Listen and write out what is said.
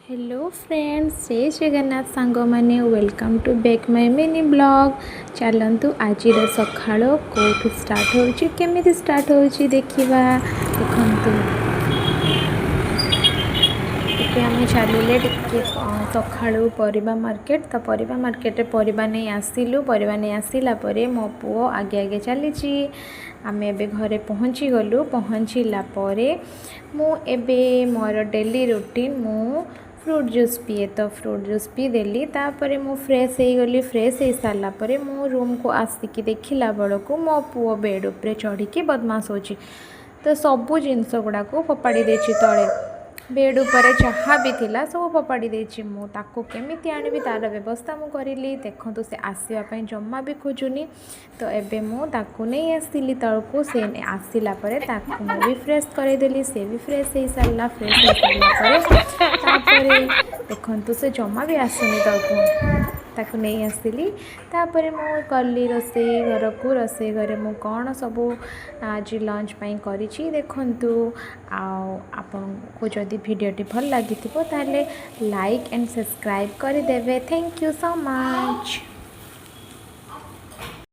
Hello friends जय जगन्नाथ सांग मैंने welcome to back my mini blog. चलतु आज सका कौटू स्टार्ट होमी स्टार्ट हो देखा देखु आम चलिए सका परिबा मार्केट तो परिबा मार्केट परिबा नहीं आसिलु परिबा नहीं आसिला परे मो पुओ आगे आगे चली आम ए घरे पहुँची गलु पहुँचला मु एबे मोर डेली रूटीन मु फ्रूट जूस पिए तो फ्रूट जूस पी देली तापर मु फ्रेश हो गली फ्रेश हो सारा पर मो रूम को आसिक देखला बेलू मो पुओ बेड उपरे चढ़ी बदमाश हो तो सबू जिनस गुड़ाक फोपाड़ी देछि तले बेड उपरे जहाँ भी थिला सब फोपाड़ी देछि ताको केमिति आनिबी तार व्यवस्था मु करिली देखंतु से आसीबा जम्मा भी खोजुनी तो एबे मु ताको नहीं आसिली तळको से आसिला परे ताको मु भी फ्रेश करदेली से भी फ्रेश हो सारा फ्रेश हो सारा परे तापरे देखंतु से जम्मा भी आसुनी तळको ताको नहीं आसिली तापरे मु गली रोसई घर को रोसई घरे मु कौन सब आज लंच पाई करिछि देखंतु आपको जदि वीडियोटी भल लगी ताले लाइक एंड सब्सक्राइब करदेवे। Thank you so much.